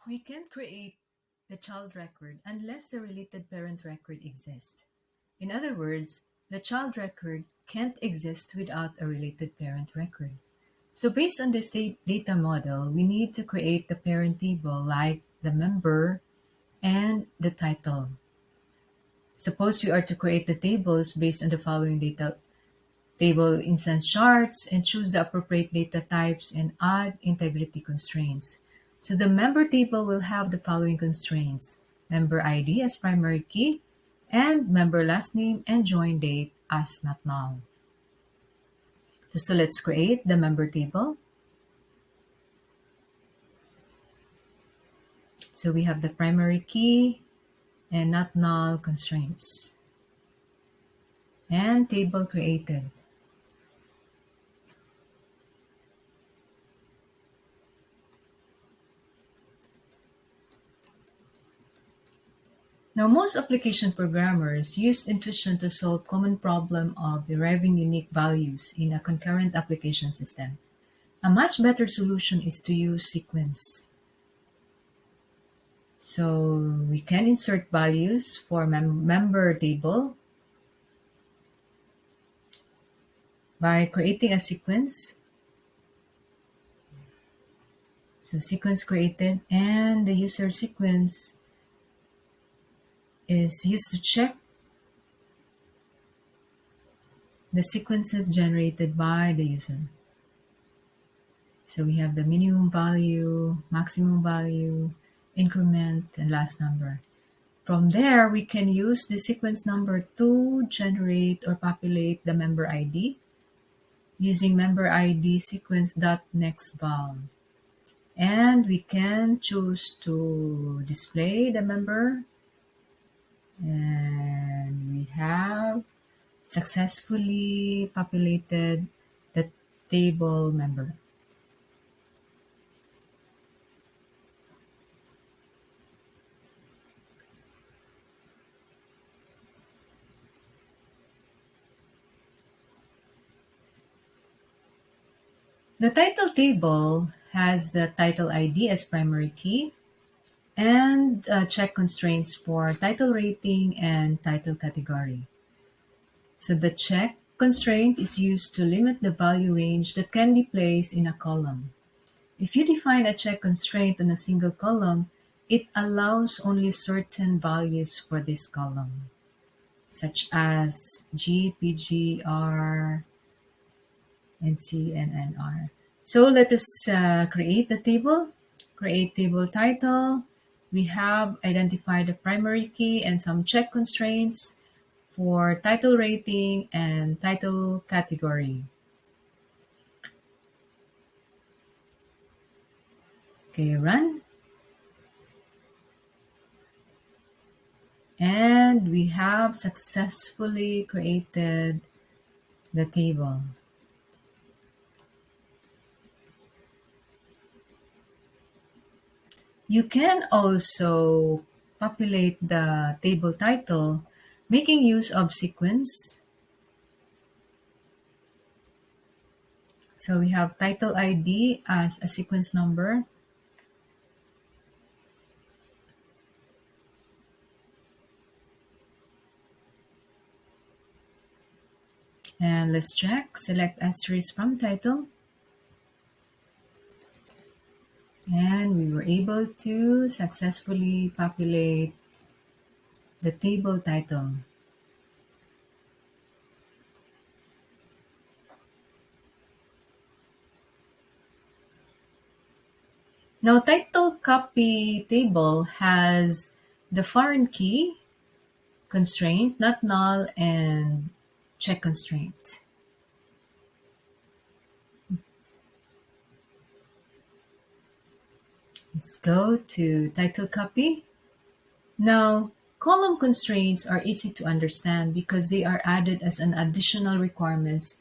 We can create the child record unless the related parent record exists. In other words, the child record can't exist without a related parent record. So based on this data model, we need to create the parent table like the member and the title. Suppose we are to create the tables based on the following data table instance charts and choose the appropriate data types and add integrity constraints. So the member table will have the following constraints: member ID as primary key and member last name and join date as not null. So let's create the member table. So we have the primary key and not null constraints and table created. Now, most application programmers use intuition to solve common problem of deriving unique values in a concurrent application system. A much better solution is to use sequence. So we can insert values for member table by creating a sequence. So sequence created, and the user sequence is used to check the sequences generated by the user. So we have the minimum value, maximum value, increment, and last number. From there, we can use the sequence number to generate or populate the member ID using member ID sequence.nextVal. And we can choose to display the member, and we have successfully populated the table member. The title table has the title ID as primary key and check constraints for title rating and title category. So the check constraint is used to limit the value range that can be placed in a column. If you define a check constraint on a single column, it allows only certain values for this column, such as G, PG, R, NC, and NR. So let us create the table. Create table title. We have identified the primary key and some check constraints for title rating and title category. Okay, run. And we have successfully created the table. You can also populate the table title making use of sequence. So we have title ID as a sequence number. And let's check, select asterisk from title. And we were able to successfully populate the table title. Now, title copy table has the foreign key constraint, not null, and check constraint. Let's go to title copy. Now, column constraints are easy to understand because they are added as an additional requirements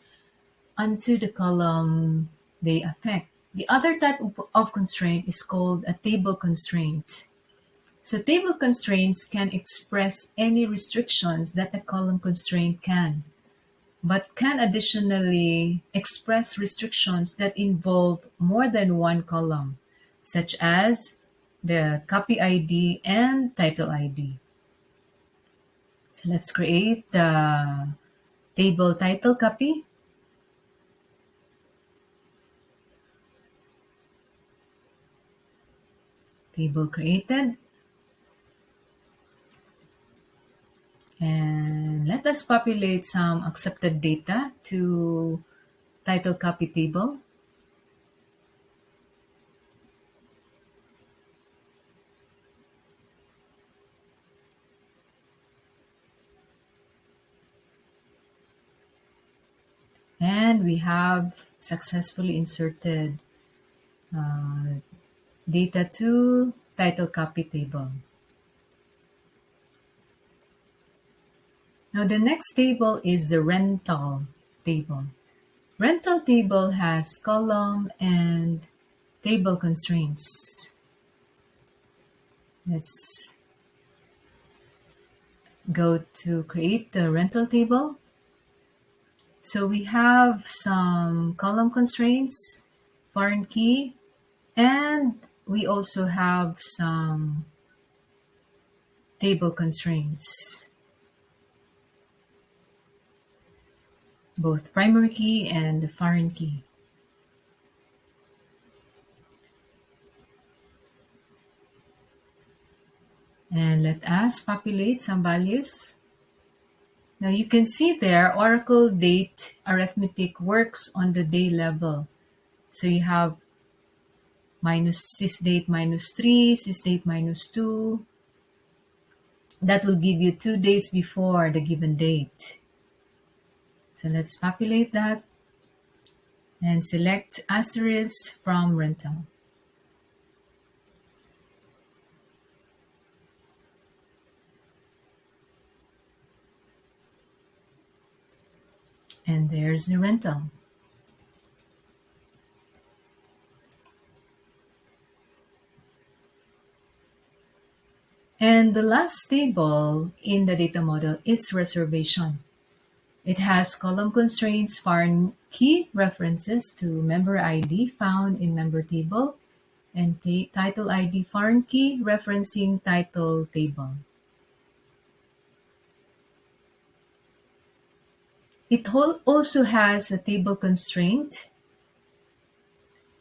onto the column they affect. The other type of constraint is called a table constraint. So table constraints can express any restrictions that a column constraint can, but can additionally express restrictions that involve more than one column, such as the copy ID, and title ID. So let's create the table title copy. Table created. And let us populate some accepted data to title copy table. And we have successfully inserted uh, data to title copy table. Now the next table is the rental table. Rental table has column and table constraints. Let's go to create the rental table. So we have some column constraints, foreign key, and we also have some table constraints, both primary key and the foreign key. And let us populate some values. Now you can see there Oracle date arithmetic works on the day level. So you have minus sysdate minus 3, sysdate minus 2. That will give you 2 days before the given date. So let's populate that and select asterisk from rental. And there's the rental. And the last table in the data model is reservation. It has column constraints, foreign key references to member ID found in member table, and title ID foreign key referencing title table. It also has a table constraint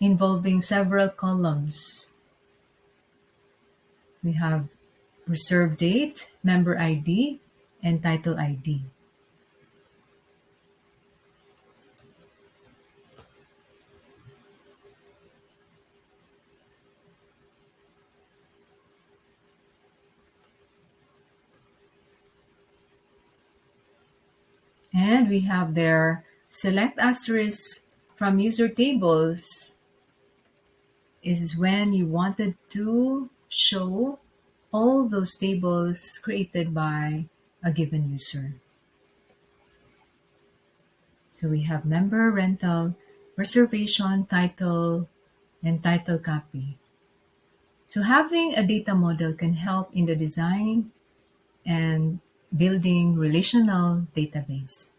involving several columns. We have reserve date, member ID, and title ID. And we have there select asterisk from user tables is when you wanted to show all those tables created by a given user. So we have member, rental, reservation, title, and title copy. So having a data model can help in the design and building relational database.